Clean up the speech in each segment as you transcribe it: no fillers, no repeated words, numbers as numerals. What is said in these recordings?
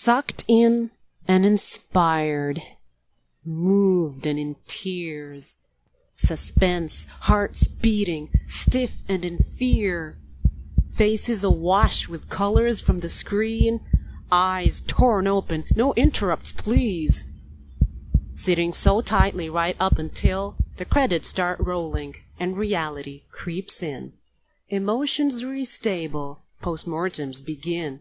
Sucked in and inspired, moved and in tears, suspense, hearts beating, stiff and in fear, faces awash with colors from the screen, eyes torn open, no interrupts please. Sitting so tightly right up until the credits start rolling and reality creeps in. Emotions restable, postmortems begin.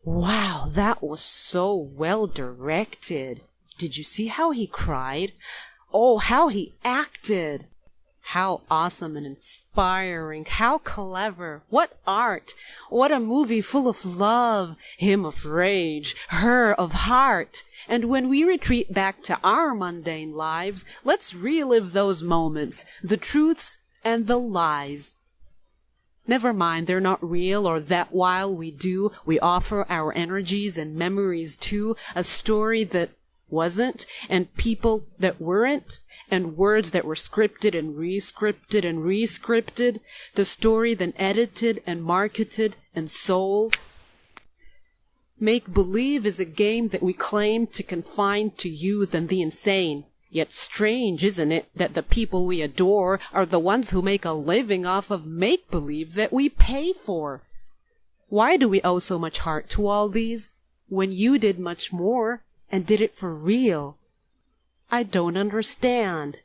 Wow, that was so well directed. Did you see how he cried? Oh, how he acted! How awesome and inspiring, how clever, what art, what a movie full of love, him of rage, her of heart. And when we retreat back to our mundane lives, let's relive those moments, the truths and the lies. Never mind, they're not real, or that while we do, we offer our energies and memories to a story that wasn't, and people that weren't, and words that were scripted and re-scripted and re-scripted, the story then edited and marketed and sold. Make-believe is a game that we claim to confine to youth and the insane. Yet strange, isn't it, that the people we adore are the ones who make a living off of make-believe that we pay for? Why do we owe so much heart to all these, when you did much more, and did it for real? I don't understand.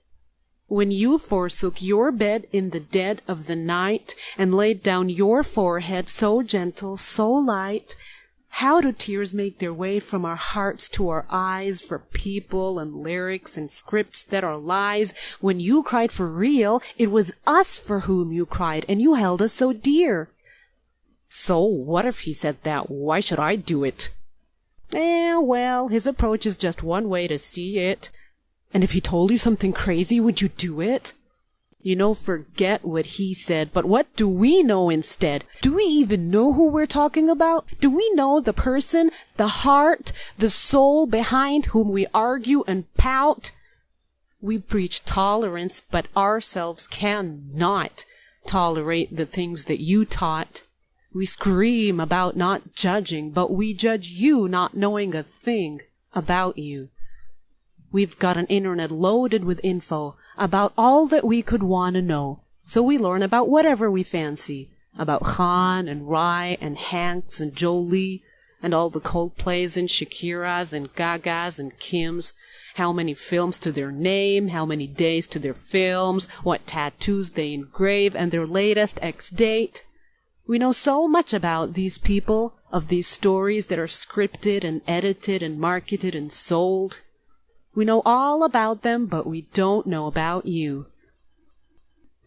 When you forsook your bed in the dead of the night, and laid down your forehead so gentle, so light, how do tears make their way from our hearts to our eyes for people and lyrics and scripts that are lies? When you cried for real, it was us for whom you cried, and you held us so dear. So what if he said that? Why should I do it? Well, his approach is just one way to see it. And if he told you something crazy, would you do it? Forget what he said, but what do we know instead? Do we even know who we're talking about? Do we know the person, the heart, the soul behind whom we argue and pout? We preach tolerance, but ourselves cannot tolerate the things that you taught. We scream about not judging, but we judge you not knowing a thing about you. We've got an internet loaded with info about all that we could want to know, so we learn about whatever we fancy, about Khan and Rai and Hanks and Jolie and all the Coldplays and Shakiras and Gagas and Kims, how many films to their name, how many days to their films, what tattoos they engrave, and their latest ex-date. We know so much about these people, of these stories that are scripted and edited and marketed and sold. We know all about them, but we don't know about you.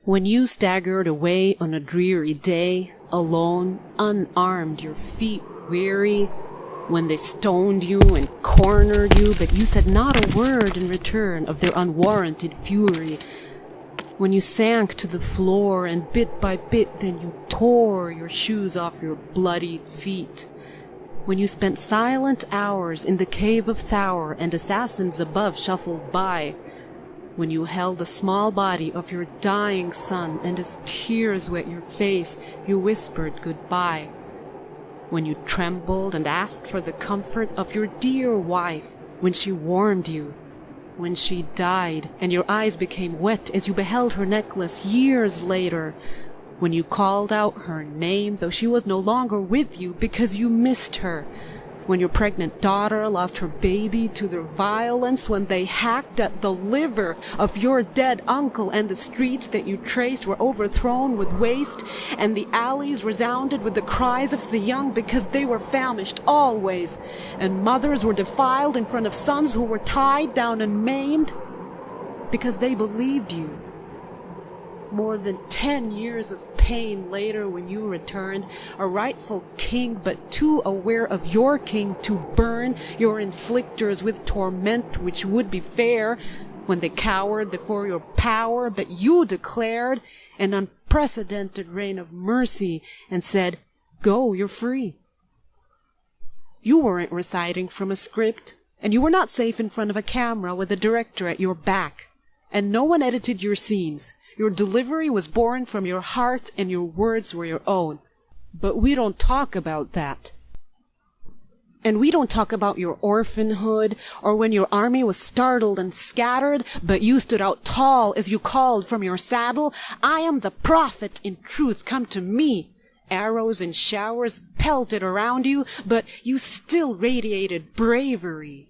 When you staggered away on a dreary day, alone, unarmed, your feet weary, when they stoned you and cornered you, but you said not a word in return of their unwarranted fury, when you sank to the floor and bit by bit then you tore your shoes off your bloodied feet, when you spent silent hours in the cave of Thawr and assassins above shuffled by, when you held the small body of your dying son and as tears wet your face you whispered goodbye, when you trembled and asked for the comfort of your dear wife, when she warmed you, when she died and your eyes became wet as you beheld her necklace years later, when you called out her name though she was no longer with you because you missed her, when your pregnant daughter lost her baby to their violence, when they hacked at the liver of your dead uncle and the streets that you traced were overthrown with waste, and the alleys resounded with the cries of the young because they were famished always, and mothers were defiled in front of sons who were tied down and maimed because they believed you. More than 10 years of pain later, when you returned, a rightful king but too aware of your king to burn your inflictors with torment which would be fair, when they cowered before your power, but you declared an unprecedented reign of mercy and said, "Go, you're free." You weren't reciting from a script, and you were not safe in front of a camera with a director at your back, and no one edited your scenes. Your delivery was born from your heart and your words were your own. But we don't talk about that. And we don't talk about your orphanhood, or when your army was startled and scattered, but you stood out tall as you called from your saddle, "I am the prophet, in truth, come to me." Arrows in showers pelted around you, but you still radiated bravery.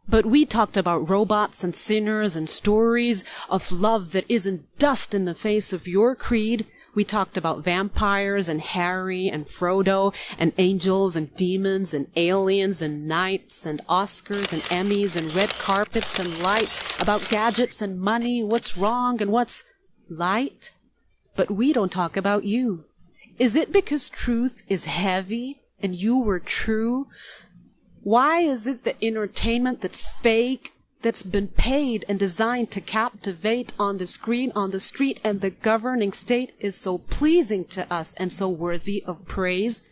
But we talked about robots and sinners and stories of love that isn't dust in the face of your creed. We talked about vampires and Harry and Frodo and angels and demons and aliens and knights and Oscars and Emmys and red carpets and lights, about gadgets and money, what's wrong and what's light. But we don't talk about you. Is it because truth is heavy and you were true? Why is it that entertainment that's fake, that's been paid and designed to captivate on the screen, on the street, and the governing state is so pleasing to us and so worthy of praise?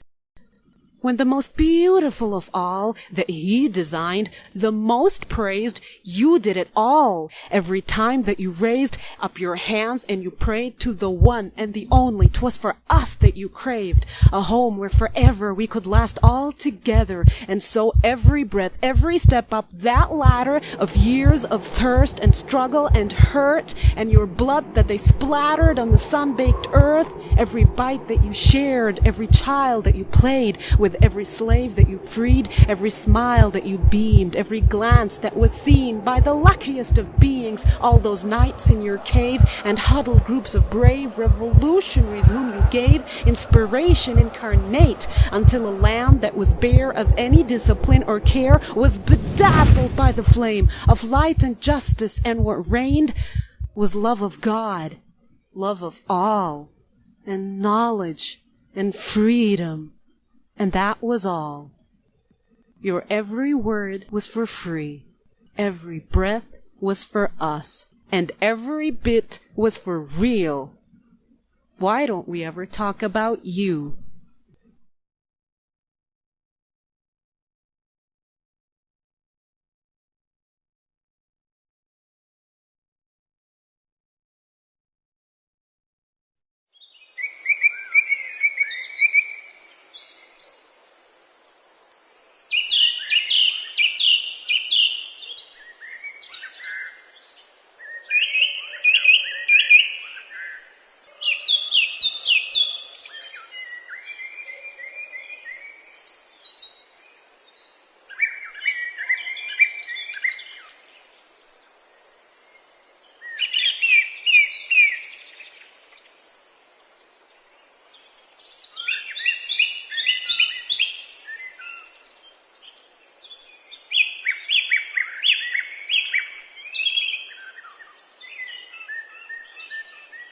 When the most beautiful of all that he designed, the most praised, you did it all. Every time that you raised up your hands and you prayed to the one and the only, 'twas for us that you craved, a home where forever we could last all together. And so every breath, every step up that ladder of years of thirst and struggle and hurt, and your blood that they splattered on the sun-baked earth, every bite that you shared, every child that you played with, every slave that you freed, every smile that you beamed, every glance that was seen by the luckiest of beings, all those nights in your cave and huddled groups of brave revolutionaries whom you gave inspiration incarnate, until a land that was bare of any discipline or care was bedazzled by the flame of light and justice, and what reigned was love of God, love of all, and knowledge and freedom. And that was all. Your every word was for free. Every breath was for us. And every bit was for real. Why don't we ever talk about you?